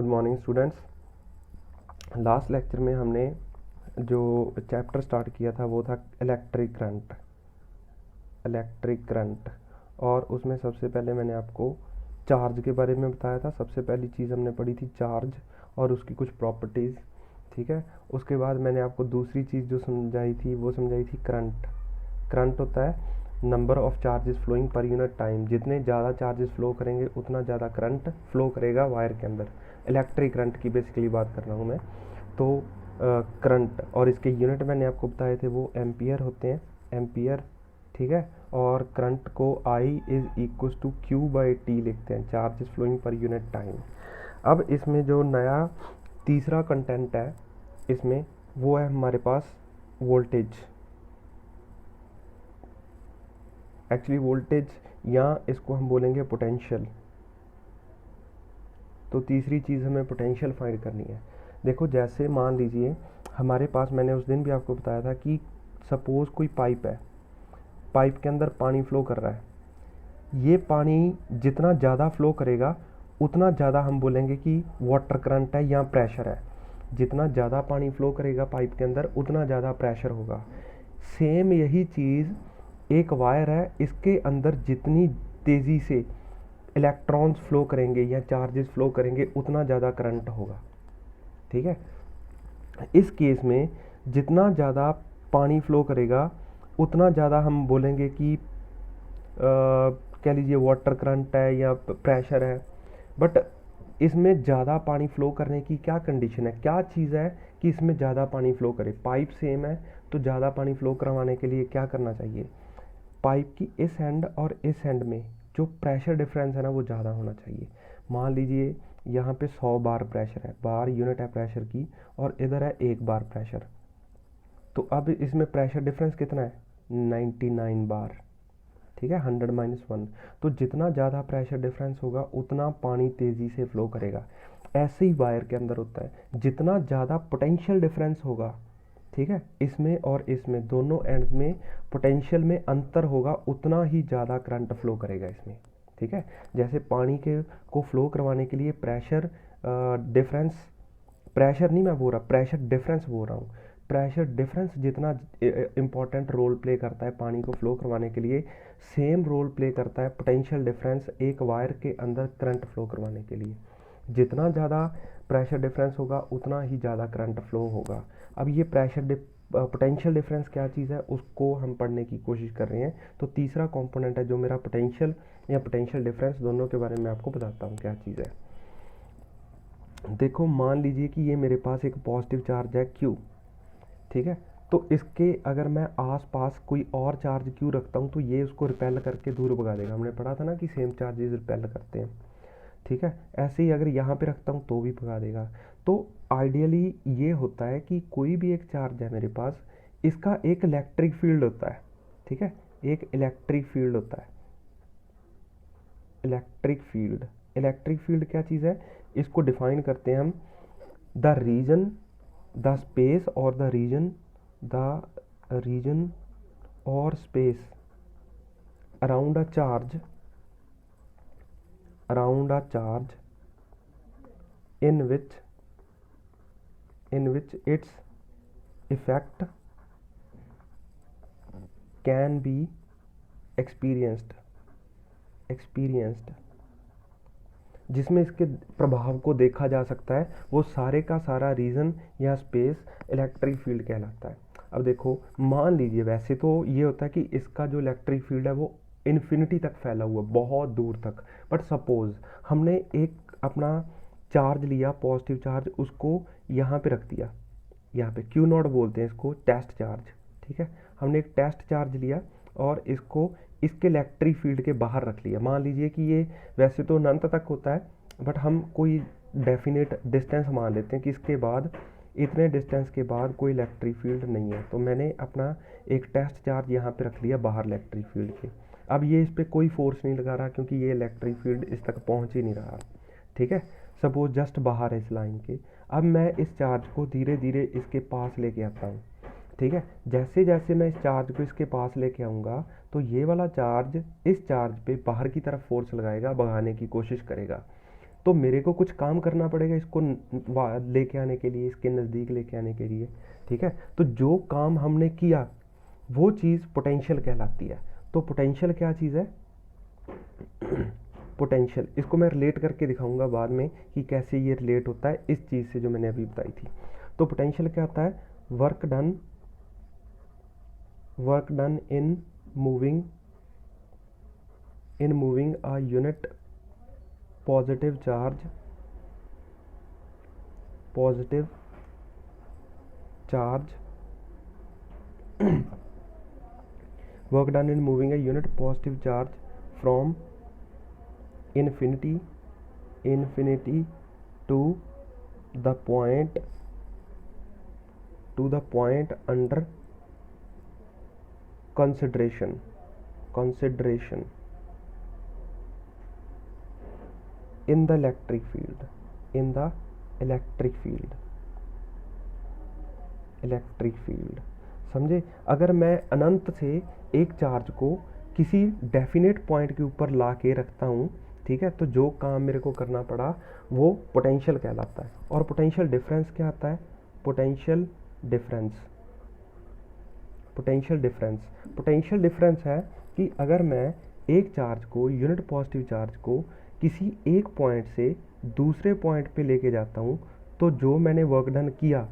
Good morning students. Last lecture में हमने जो चैप्टर स्टार्ट किया था वो था इलेक्ट्रिक करंट। और उसमें सबसे पहले मैंने आपको चार्ज के बारे में बताया था। सबसे पहली चीज़ हमने पढ़ी थी चार्ज और उसकी कुछ प्रॉपर्टीज़, ठीक है। उसके बाद मैंने आपको दूसरी चीज़ जो समझाई थी वो समझाई थी करंट। करंट होता है number of charges flowing per unit time. जितने ज़्यादा चार्जेस फ्लो करेंगे उतना ज़्यादा करंट फ्लो करेगा वायर के अंदर। इलेक्ट्रिक करंट की बेसिकली बात कर रहा हूँ मैं। तो करंट और इसके यूनिट मैंने आपको बताए थे वो एम्पियर होते हैं, एम्पियर, ठीक है। और करंट को I is equal to Q/T लिखते हैं, charges flowing per unit time. अब इसमें जो नया तीसरा कंटेंट है इसमें वो है हमारे पास वोल्टेज। एक्चुअली वोल्टेज या इसको हम बोलेंगे पोटेंशियल। तो तीसरी चीज़ हमें पोटेंशियल फाइंड करनी है। देखो जैसे मान लीजिए हमारे पास, मैंने उस दिन भी आपको बताया था कि सपोज़ कोई पाइप है, पाइप के अंदर पानी फ्लो कर रहा है। ये पानी जितना ज़्यादा फ्लो करेगा उतना ज़्यादा हम बोलेंगे कि वाटर करंट है या प्रेशर है। जितना ज़्यादा पानी फ्लो करेगा पाइप के अंदर उतना ज़्यादा प्रेशर होगा। सेम यही चीज़ एक वायर है, इसके अंदर जितनी तेज़ी से इलेक्ट्रॉन्स फ्लो करेंगे या चार्जेस फ्लो करेंगे उतना ज़्यादा करंट होगा, ठीक है। इस केस में जितना ज़्यादा पानी फ्लो करेगा उतना ज़्यादा हम बोलेंगे कि कह लीजिए वाटर करंट है या प्रेशर है। बट इसमें ज़्यादा पानी फ्लो करने की क्या कंडीशन है, क्या चीज़ है कि इसमें ज़्यादा पानी फ्लो करे। पाइप सेम है तो ज़्यादा पानी फ्लो करवाने के लिए क्या करना चाहिए, पाइप की इस एंड और इस एंड में जो प्रेशर डिफरेंस है ना वो ज़्यादा होना चाहिए। मान लीजिए यहाँ पे 100 बार प्रेशर है, बार यूनिट है प्रेशर की, और इधर है 1 बार प्रेशर। तो अब इसमें प्रेशर डिफरेंस कितना है, 99 बार, ठीक है, 100 - 1। तो जितना ज़्यादा प्रेशर डिफरेंस होगा उतना पानी तेज़ी से फ्लो करेगा। ऐसे ही वायर के अंदर होता है, जितना ज़्यादा पोटेंशियल डिफरेंस होगा, ठीक है, इसमें और इसमें दोनों एंड्स में पोटेंशियल में अंतर होगा उतना ही ज़्यादा करंट फ्लो करेगा इसमें, ठीक है। जैसे पानी के को फ्लो करवाने के लिए प्रेशर डिफरेंस, प्रेशर नहीं मैं बोल रहा, प्रेशर डिफरेंस बोल रहा हूँ। प्रेशर डिफरेंस जितना इम्पॉर्टेंट रोल प्ले करता है पानी को फ्लो करवाने के लिए, सेम रोल प्ले करता है पोटेंशियल डिफरेंस एक वायर के अंदर करंट फ्लो करवाने के लिए। जितना ज़्यादा प्रेशर डिफरेंस होगा उतना ही ज़्यादा करंट फ्लो होगा। अब ये पोटेंशियल डिफरेंस क्या चीज़ है उसको हम पढ़ने की कोशिश कर रहे हैं। तो तीसरा कंपोनेंट है जो मेरा पोटेंशियल या पोटेंशियल डिफरेंस, दोनों के बारे में आपको बताता हूँ क्या चीज़ है। देखो मान लीजिए कि ये मेरे पास एक पॉजिटिव चार्ज है Q, ठीक है। तो इसके अगर मैं आसपास कोई और चार्ज Q रखता हूँ तो ये उसको रिपेल करके दूर भगा देगा। हमने पढ़ा था ना कि सेम चार्जेस रिपेल करते हैं, ठीक है। ऐसे ही अगर यहाँ पे रखता हूँ तो भी भगा देगा। तो आइडियली ये होता है कि कोई भी एक चार्ज है मेरे पास, इसका एक इलेक्ट्रिक फील्ड होता है, ठीक है, एक इलेक्ट्रिक फील्ड होता है। इलेक्ट्रिक फील्ड क्या चीज़ है, इसको डिफाइन करते हैं हम, द रीजन, द स्पेस और द रीजन और space around a charge in which its effect can be experienced, जिसमें इसके प्रभाव को देखा जा सकता है, वो सारे का सारा रीजन या स्पेस इलेक्ट्रिक फील्ड कहलाता है। अब देखो मान लीजिए, वैसे तो ये होता है कि इसका जो इलेक्ट्रिक फील्ड है वो इन्फिनिटी तक फैला हुआ, बहुत दूर तक। बट सपोज हमने एक अपना चार्ज लिया, पॉजिटिव चार्ज, उसको यहाँ पे रख दिया, यहाँ पे Q0 बोलते हैं इसको, टेस्ट चार्ज, ठीक है। हमने एक टेस्ट चार्ज लिया और इसको इसके इलेक्ट्रिक फील्ड के बाहर रख लिया। मान लीजिए कि ये वैसे तो अनंत तक होता है, बट हम कोई डेफिनेट डिस्टेंस मान लेते हैं कि इसके बाद, इतने डिस्टेंस के बाद कोई इलेक्ट्रिक फील्ड नहीं है। तो मैंने अपना एक टेस्ट चार्ज यहाँ पे रख लिया बाहर इलेक्ट्रिक फील्ड के। अब ये इस पर कोई फोर्स नहीं लगा रहा क्योंकि ये इलेक्ट्रिक फील्ड इस तक पहुँच ही नहीं रहा, ठीक है। सपोज जस्ट बाहर है इस लाइन के। अब मैं इस चार्ज को धीरे धीरे इसके पास लेके आता हूँ, ठीक है। जैसे जैसे मैं इस चार्ज को इसके पास लेके आऊँगा तो ये वाला चार्ज इस चार्ज पे बाहर की तरफ फोर्स लगाएगा, भगाने की कोशिश करेगा। तो मेरे को कुछ काम करना पड़ेगा इसको लेके आने के लिए, इसके नज़दीक लेके आने के लिए, ठीक है। तो जो काम हमने किया वो चीज़ पोटेंशियल कहलाती है। तो पोटेंशियल क्या चीज़ है? पोटेंशियल, इसको मैं रिलेट करके दिखाऊंगा बाद में कि कैसे ये रिलेट होता है इस चीज़ से जो मैंने अभी बताई थी। तो पोटेंशियल क्या होता है? Work done in moving a unit positive charge work done in moving a unit positive charge from infinity to the point under consideration in the electric field। समझे? अगर मैं अनंत से एक चार्ज को किसी डेफिनेट पॉइंट के ऊपर ला के रखता हूँ, ठीक है, तो जो काम मेरे को करना पड़ा वो पोटेंशियल कहलाता है। और पोटेंशियल डिफरेंस क्या आता है? पोटेंशियल डिफरेंस है कि अगर मैं एक चार्ज को, यूनिट पॉजिटिव चार्ज को किसी एक पॉइंट से दूसरे पॉइंट पे लेके जाता हूँ, तो जो मैंने वर्क डन किया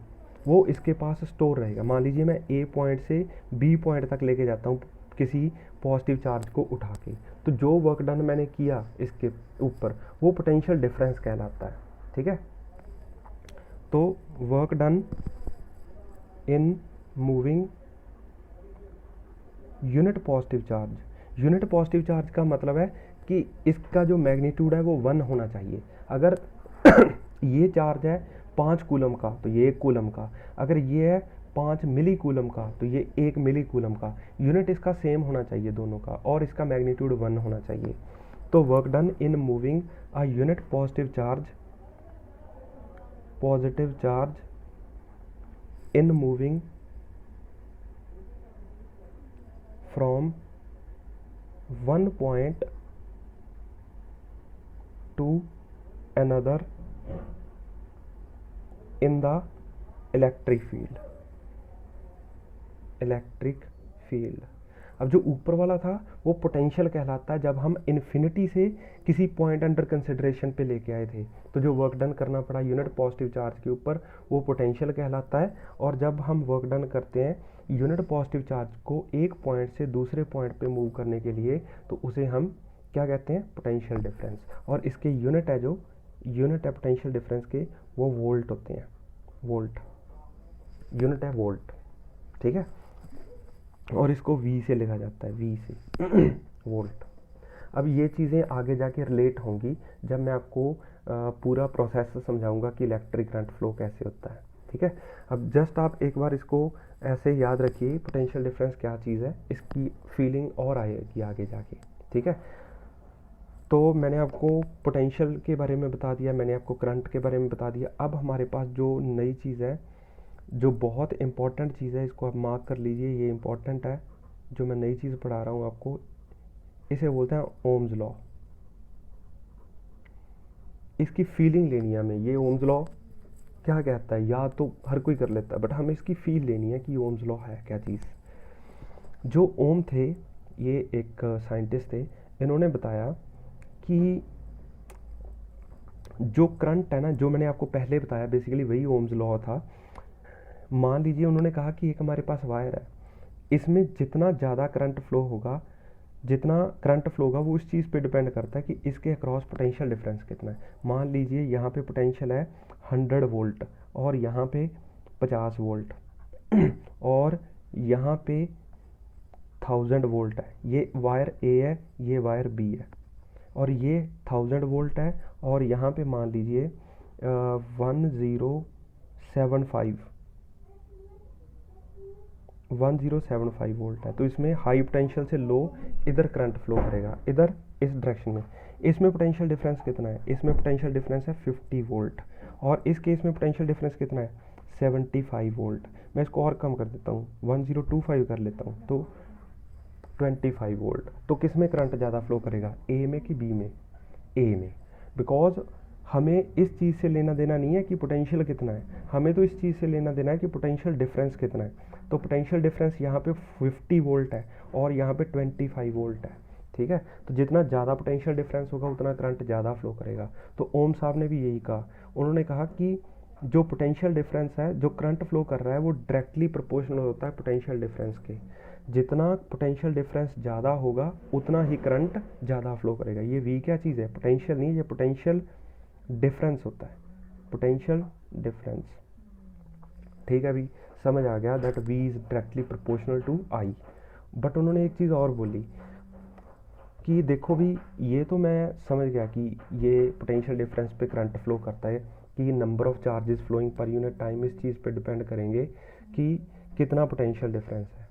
वो इसके पास स्टोर रहेगा। मान लीजिए मैं ए पॉइंट से बी पॉइंट तक लेके जाता हूँ किसी पॉजिटिव चार्ज को उठा के, तो जो वर्क डन मैंने किया इसके ऊपर वो पोटेंशियल डिफरेंस कहलाता है, ठीक है। तो work done in moving unit positive charge का मतलब है कि इसका जो मैग्नीट्यूड है वो 1 होना चाहिए। अगर ये चार्ज है 5 कूलम का तो ये 1 कूलम का, अगर ये है 5 मिली कूलम का तो ये 1 मिली कूलम का। यूनिट इसका सेम होना चाहिए दोनों का, और इसका मैग्नीट्यूड 1 होना चाहिए। तो work done in moving a unit positive charge in moving from one point to another in the electric field। अब जो ऊपर वाला था वो पोटेंशियल कहलाता है जब हम इन्फिनिटी से किसी पॉइंट अंडर कंसिडरेशन पे लेके आए थे, तो जो वर्क डन करना पड़ा यूनिट पॉजिटिव चार्ज के ऊपर वो पोटेंशियल कहलाता है। और जब हम वर्क डन करते हैं यूनिट पॉजिटिव चार्ज को एक पॉइंट से दूसरे पॉइंट पे मूव करने के लिए, तो उसे हम क्या कहते हैं? Potential difference. और इसके यूनिट है, जो यूनिट है पोटेंशियल डिफरेंस के, वो वोल्ट होते हैं। यूनिट है वोल्ट, ठीक है। और इसको V से लिखा जाता है, V से वोल्ट। अब ये चीज़ें आगे जाके रिलेट होंगी जब मैं आपको पूरा प्रोसेस समझाऊंगा कि इलेक्ट्रिक करंट फ्लो कैसे होता है, ठीक है। अब जस्ट आप एक बार इसको ऐसे याद रखिए, पोटेंशियल डिफरेंस क्या चीज़ है, इसकी फीलिंग और आएगी आगे जाके, ठीक है। तो मैंने आपको पोटेंशियल के बारे में बता दिया, मैंने आपको करंट के बारे में बता दिया। अब हमारे पास जो नई चीज़ है, जो बहुत इम्पॉर्टेंट चीज़ है, इसको आप मार्क कर लीजिए, ये इम्पॉर्टेंट है। जो मैं नई चीज़ पढ़ा रहा हूँ आपको, इसे बोलते हैं ओम्स लॉ। इसकी फीलिंग लेनी है हमें। ये ओम्स लॉ क्या कहता है, याद तो हर कोई कर लेता है, बट हमें इसकी फील लेनी है कि ओम्स लॉ है क्या चीज़। जो ओम थे, ये एक साइंटिस्ट थे, इन्होंने बताया कि जो करंट है ना, जो मैंने आपको पहले बताया, बेसिकली वही ओम्स लॉ था। मान लीजिए उन्होंने कहा कि एक हमारे पास वायर है, इसमें जितना ज़्यादा करंट फ्लो होगा वो उस चीज़ पे डिपेंड करता है कि इसके अक्रॉस पोटेंशियल डिफरेंस कितना है। मान लीजिए यहाँ पे पोटेंशियल है 100 वोल्ट और यहाँ पे 50 वोल्ट और यहाँ पे 1000 वोल्ट है। ये वायर A है, ये वायर B है, और ये 1000 वोल्ट है और यहाँ पे मान लीजिए 1075 वोल्ट है। तो इसमें हाई पोटेंशियल से लो इधर करंट फ्लो करेगा, इधर इस डायरेक्शन में। इसमें पोटेंशियल डिफरेंस कितना है? इसमें पोटेंशियल डिफरेंस है 50 वोल्ट, और इस केस में पोटेंशियल डिफरेंस कितना है? 75 वोल्ट। मैं इसको और कम कर देता हूँ, 1025 कर लेता हूँ, तो 25 वोल्ट। तो किस में करंट ज़्यादा फ्लो करेगा, A में कि B में? A में, बिकॉज हमें इस चीज़ से लेना देना नहीं है कि पोटेंशियल कितना है, हमें तो इस चीज़ से लेना देना है कि पोटेंशियल डिफरेंस कितना है। तो पोटेंशियल डिफरेंस यहाँ पे 50 वोल्ट है और यहाँ पे 25 वोल्ट है, ठीक है। तो जितना ज़्यादा पोटेंशियल डिफरेंस होगा उतना करंट ज़्यादा फ्लो करेगा। तो ओम साहब ने भी यही कहा, उन्होंने कहा कि जो पोटेंशियल डिफरेंस है, जो करंट फ्लो कर रहा है, वो डायरेक्टली प्रोपोर्शनल होता है पोटेंशियल डिफरेंस के। जितना पोटेंशियल डिफरेंस ज़्यादा होगा उतना ही करंट ज़्यादा फ्लो करेगा। ये वी क्या चीज़ है, पोटेंशियल नहीं, ये पोटेंशियल डिफरेंस होता है, पोटेंशियल डिफरेंस, ठीक है। अभी समझ आ गया that V is directly proportional to I. But उन्होंने एक चीज़ और बोली कि देखो भी, ये तो मैं समझ गया कि ये पोटेंशियल डिफरेंस पे करंट फ्लो करता है, कि number of charges flowing per unit time इस चीज़ पे डिपेंड करेंगे कि कितना पोटेंशियल डिफरेंस है।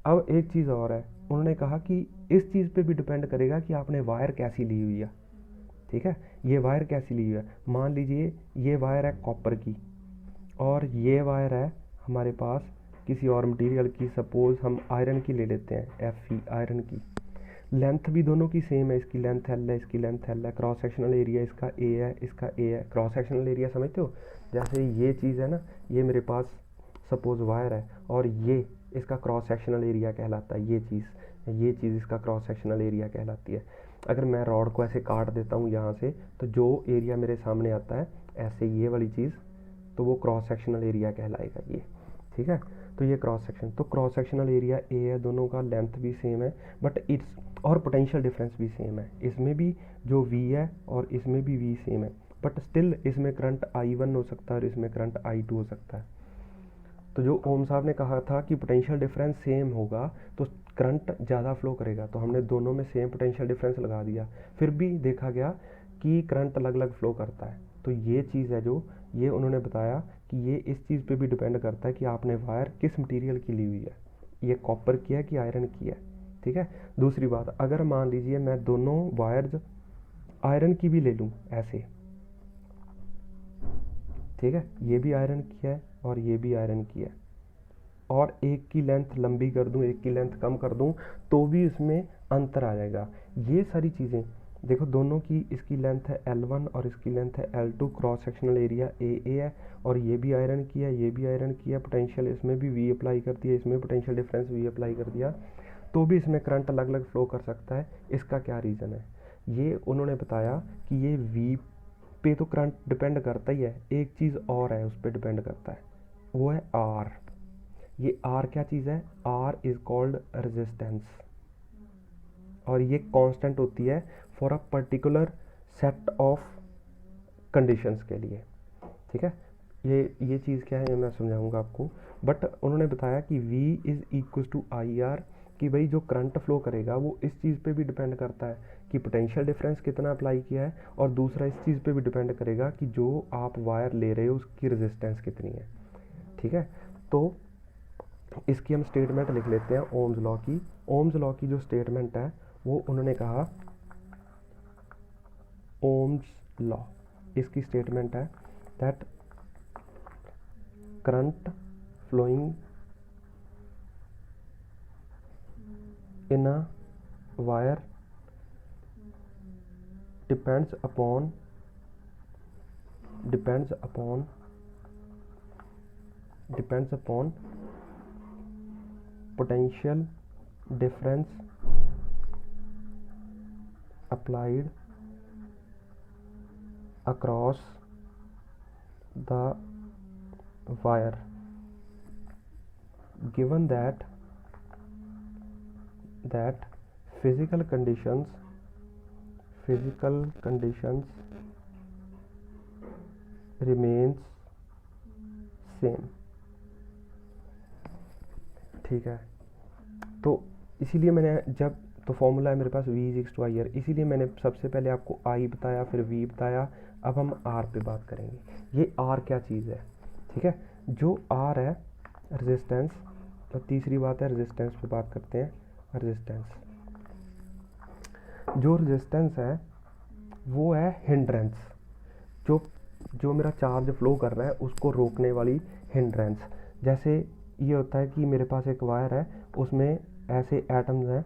अब एक चीज़ और है, उन्होंने कहा कि इस चीज़ पे भी डिपेंड करेगा कि आपने वायर कैसी ली हुई है, ठीक है। ये वायर कैसी ली हुई है, मान लीजिए ये वायर है कॉपर की और ये वायर है हमारे पास किसी और मटेरियल की, सपोज हम आयरन की ले लेते हैं, Fe आयरन की। लेंथ भी दोनों की सेम है, इसकी लेंथ L है, इसकी लेंथ L है। क्रॉस सेक्शनल एरिया इसका A है, इसका A है। क्रॉस सेक्शनल एरिया समझते हो, जैसे ये चीज़ है ना, ये मेरे पास सपोज वायर है और ये इसका क्रॉस सेक्शनल एरिया कहलाता है, ये चीज़ इसका क्रॉस सेक्शनल एरिया कहलाती है। अगर मैं रॉड को ऐसे काट देता हूँ यहाँ से, तो जो एरिया मेरे सामने आता है ऐसे ये वाली चीज़, तो वो क्रॉस सेक्शनल एरिया कहलाएगा ये, ठीक है। तो ये क्रॉस सेक्शन, तो क्रॉस सेक्शनल एरिया ए है, दोनों का लेंथ भी सेम है, बट इट्स और पोटेंशियल डिफरेंस भी सेम है। इसमें भी जो वी है और इसमें भी वी सेम है, बट स्टिल इसमें करंट I1 हो सकता है और इसमें करंट I2 हो सकता है। तो जो ओम साहब ने कहा था कि पोटेंशियल डिफरेंस सेम होगा तो करंट ज़्यादा फ्लो करेगा, तो हमने दोनों में सेम पोटेंशियल डिफरेंस लगा दिया, फिर भी देखा गया कि करंट अलग अलग फ्लो करता है। तो ये चीज़ है जो ये उन्होंने बताया कि ये इस चीज़ पे भी डिपेंड करता है कि आपने वायर किस मटेरियल की ली हुई है, ये कॉपर की है कि आयरन की है, ठीक है। दूसरी बात, अगर मान लीजिए मैं दोनों वायर्स आयरन की भी ले लूँ ऐसे, ठीक है, ये भी आयरन की है और ये भी आयरन की है, और एक की लेंथ लंबी कर दूं, एक की लेंथ कम कर दूं, तो भी इसमें अंतर आ जाएगा। ये सारी चीज़ें देखो, दोनों की, इसकी लेंथ है L1 और इसकी लेंथ है L2, cross sectional area AA है, और ये भी आयरन की है, ये भी आयरन की है। पोटेंशियल इसमें भी V अप्लाई कर दिया, इसमें पोटेंशियल डिफरेंस V अप्लाई कर दिया, तो भी इसमें करंट अलग अलग फ्लो कर सकता है। इसका क्या रीज़न है, ये उन्होंने बताया कि ये V पे तो करंट डिपेंड करता ही है, एक चीज़ और है उस पर डिपेंड करता है, वो है R। ये R क्या चीज़ है, R इज़ कॉल्ड रेजिस्टेंस, और ये कांस्टेंट होती है for a particular set of conditions के लिए, ठीक है। ये चीज़ क्या है ये मैं समझाऊंगा आपको, बट उन्होंने बताया कि V is equal to IR, कि भाई जो करंट फ्लो करेगा वो इस चीज़ पे भी डिपेंड करता है कि पोटेंशियल डिफरेंस कितना अप्लाई किया है, और दूसरा इस चीज़ पे भी डिपेंड करेगा कि जो आप वायर ले रहे हो उसकी रेजिस्टेंस कितनी है, ठीक है। तो इसकी हम स्टेटमेंट लिख लेते हैं ओम्स लॉ की। ओम्स लॉ की जो स्टेटमेंट है वो उन्होंने कहा, ओम्स लॉ, इसकी स्टेटमेंट है that current flowing in a wire depends upon potential difference applied across the wire, given that physical conditions remains same, ठीक है। तो इसीलिए मैंने जब, तो फॉर्मूला है मेरे पास V is to I R, इसीलिए मैंने सबसे पहले आपको I बताया, फिर V बताया, अब हम R पे बात करेंगे। ये R क्या चीज़ है, ठीक है। जो R है रेजिस्टेंस, तो तीसरी बात है रेजिस्टेंस पे बात करते हैं। रेजिस्टेंस, जो रेजिस्टेंस है वो है हिंड्रेंस, जो मेरा चार्ज फ्लो कर रहा है उसको रोकने वाली हिंड्रेंस। जैसे ये होता है कि मेरे पास एक वायर है, उसमें ऐसे एटम्स हैं,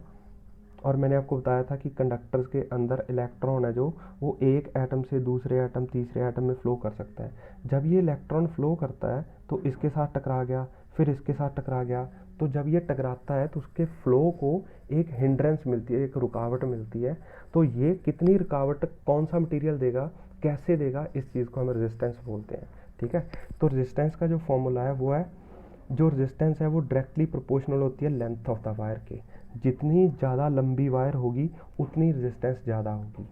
और मैंने आपको बताया था कि कंडक्टर्स के अंदर इलेक्ट्रॉन है जो वो एक एटम से दूसरे एटम तीसरे एटम में फ़्लो कर सकता है। जब ये इलेक्ट्रॉन फ़्लो करता है तो इसके साथ टकरा गया, फिर इसके साथ टकरा गया, तो जब ये टकराता है तो उसके फ़्लो को एक हिंड्रेंस मिलती है, एक रुकावट मिलती है। तो ये कितनी रुकावट कौन सा मटेरियल देगा, कैसे देगा, इस चीज़ को हम रेजिस्टेंस बोलते हैं। ठीक है, तो रेजिस्टेंस का जो फॉर्मूला है वो है, जो रेजिस्टेंस है वो डायरेक्टली प्रोपोर्शनल होती है लेंथ ऑफ द वायर के। जितनी ज़्यादा लंबी वायर होगी उतनी रेजिस्टेंस ज़्यादा होगी।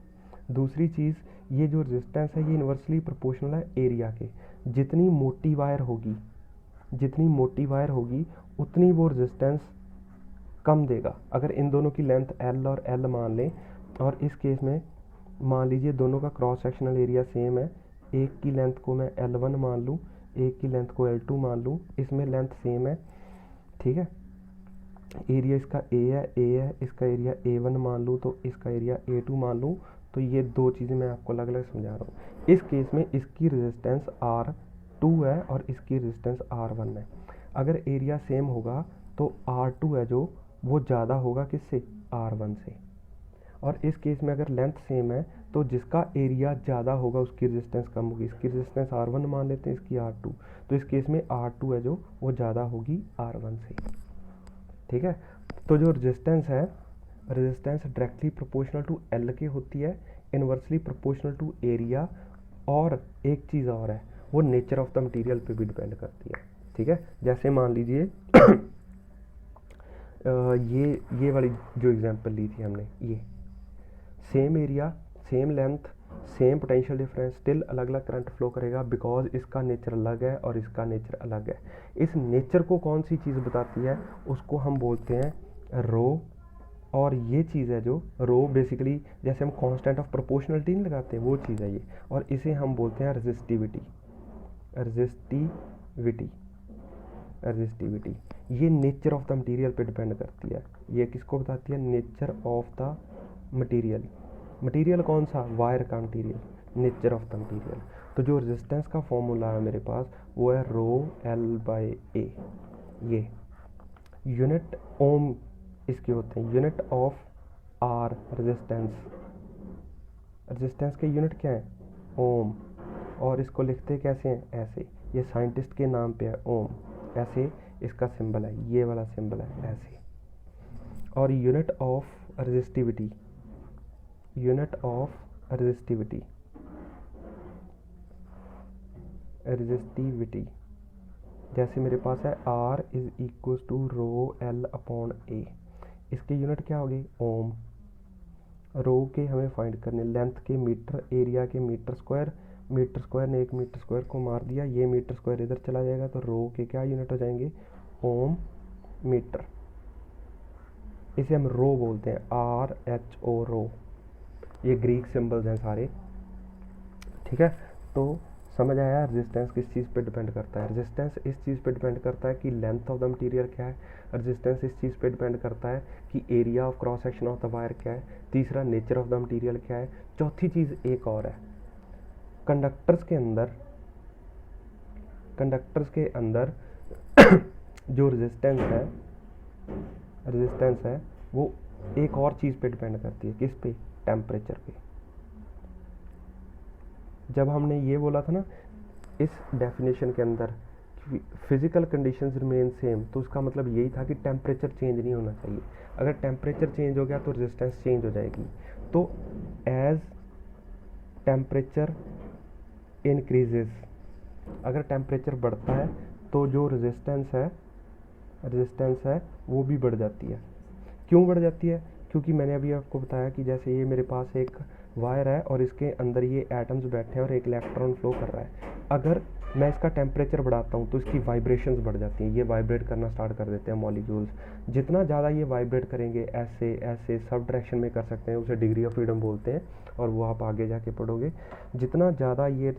दूसरी चीज़, ये जो रेजिस्टेंस है ये इन्वर्सली प्रोपोर्शनल है एरिया के। जितनी मोटी वायर होगी, जितनी मोटी वायर होगी उतनी वो रेजिस्टेंस कम देगा। अगर इन दोनों की लेंथ एल और एल मान लें, और इस केस में मान लीजिए दोनों का क्रॉस सेक्शनल एरिया सेम है, एक की लेंथ को मैं L1 मान लूँ, एक की लेंथ को L2 मान लूँ, इसमें लेंथ सेम है। ठीक है, एरिया इसका ए है, इसका एरिया A1 मान लूँ तो इसका एरिया A2 मान लूँ, तो ये दो चीज़ें मैं आपको अलग अलग समझा रहा हूँ। इस केस में इसकी रेजिस्टेंस R2 है और इसकी रेजिस्टेंस R1 है। अगर एरिया सेम होगा तो R2 है जो वो ज़्यादा होगा किससे, R1 से। और इस केस में अगर लेंथ सेम है तो जिसका एरिया ज़्यादा होगा उसकी रेजिस्टेंस कम होगी। इसकी रेजिस्टेंस R1 मान लेते हैं, इसकी R2, तो इस केस में R2 है जो वो ज़्यादा होगी R1 से। ठीक है, तो जो रेजिस्टेंस है, resistance directly proportional to L के होती है, इन्वर्सली प्रोपोर्शनल टू एरिया, और एक चीज़ और है, वो नेचर ऑफ द मटेरियल पे भी डिपेंड करती है। ठीक है, जैसे मान लीजिए ये वाली जो एग्जांपल ली थी हमने, ये same area, same length, same potential difference, still अलग अलग करंट फ्लो करेगा, बिकॉज इसका नेचर अलग है और इसका नेचर अलग है। इस नेचर को कौन सी चीज़ बताती है, उसको हम बोलते हैं रो। और ये चीज़ है जो रो बेसिकली जैसे हम कांस्टेंट ऑफ प्रोपोर्शनलिटी नहीं लगाते, वो चीज़ है ये, और इसे हम बोलते हैं रेजिस्टिविटी। रेजिस्टिविटी, रेजिस्टिविटी ये नेचर ऑफ द मटेरियल पे डिपेंड करती है। ये किसको बताती है, nature of the material. Material कौन सा, वायर का material, nature of the material. तो जो रेजिस्टेंस का फॉर्मूला है मेरे पास वो है रो एल बाई ए। ये यूनिट ओम इसके होते हैं, unit of R resistance. Resistance के यूनिट क्या है, ओम, और इसको लिखते कैसे हैं, ऐसे, ये साइंटिस्ट के नाम पे है ओम, ऐसे इसका सिंबल है, ये वाला सिंबल है ऐसे। और unit of resistivity, unit of resistivity, resistivity जैसे मेरे पास है R is equal to rho L upon A, इसकी यूनिट क्या होगी, ओम। रो के हमें फाइंड करने, लेंथ के मीटर, एरिया के मीटर स्क्वायर, मीटर स्क्वायर ने एक मीटर स्क्वायर को मार दिया, ये मीटर स्क्वायर इधर चला जाएगा, तो रो के क्या यूनिट हो जाएंगे, ओम मीटर। इसे हम रो बोलते हैं, RHO रो। ये ग्रीक सिंबल्स हैं सारे। ठीक है, तो समझ आया रेजिस्टेंस किस चीज़ पे डिपेंड करता है। रेजिस्टेंस इस चीज़ पे डिपेंड करता है कि लेंथ ऑफ द मटेरियल क्या है। रेजिस्टेंस इस चीज़ पे डिपेंड करता है कि area of cross section of the wire क्या है। तीसरा, नेचर ऑफ द मटेरियल क्या है। चौथी चीज़ एक और है, कंडक्टर्स के अंदर, कंडक्टर्स के अंदर जो रेजिस्टेंस है, रेजिस्टेंस है वो एक और चीज़ पे डिपेंड करती है, किस पे, टेम्परेचर पे। जब हमने ये बोला था ना इस डेफिनेशन के अंदर फिजिकल कंडीशंस रिमेन सेम, तो उसका मतलब यही था कि टेम्परेचर चेंज नहीं होना चाहिए। अगर टेम्परेचर चेंज हो गया तो रेजिस्टेंस चेंज हो जाएगी। तो एज टेम्परेचर इंक्रीजेस, अगर टेम्परेचर बढ़ता है तो जो रेजिस्टेंस है वो भी बढ़ जाती है। क्यों बढ़ जाती है, क्योंकि मैंने अभी आपको बताया कि जैसे ये मेरे पास एक वायर है और इसके अंदर ये एटम्स बैठे हैं और एक इलेक्ट्रॉन फ्लो कर रहा है। अगर मैं इसका टेम्परेचर बढ़ाता हूँ तो इसकी वाइब्रेशंस बढ़ जाती हैं, ये वाइब्रेट करना स्टार्ट कर देते हैं मॉलिक्यूल्स। जितना ज़्यादा ये वाइब्रेट करेंगे, ऐसे ऐसे सब डायरेक्शन में कर सकते हैं, उसे डिग्री ऑफ फ्रीडम बोलते हैं, और वो आप आगे जाके पढ़ोगे। जितना ज़्यादा ये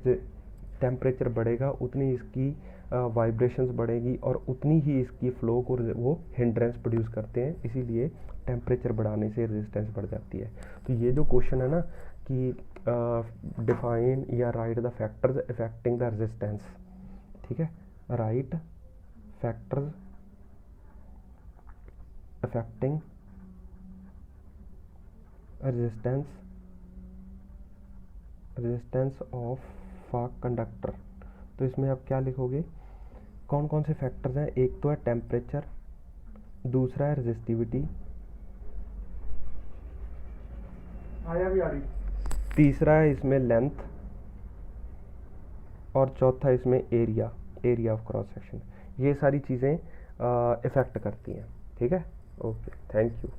टेम्परेचर बढ़ेगा उतनी इसकी वाइब्रेशंस बढ़ेगी और उतनी ही इसकी फ्लो को वो हिंड्रेंस प्रोड्यूस करते हैं, इसीलिए टेम्परेचर बढ़ाने से रेजिस्टेंस बढ़ जाती है। तो ये जो क्वेश्चन है ना कि डिफाइन या right the factors affecting the resistance, ठीक है, right factors affecting resistance of a conductor. तो इसमें आप क्या लिखोगे, कौन कौन से फैक्टर्स हैं, एक तो है टेम्परेचर, दूसरा है रेजिस्टिविटी, तीसरा है इसमें लेंथ, और चौथा इसमें एरिया ऑफ क्रॉस सेक्शन। ये सारी चीज़ें इफ़ेक्ट करती हैं। ठीक है, ओके, थैंक यू।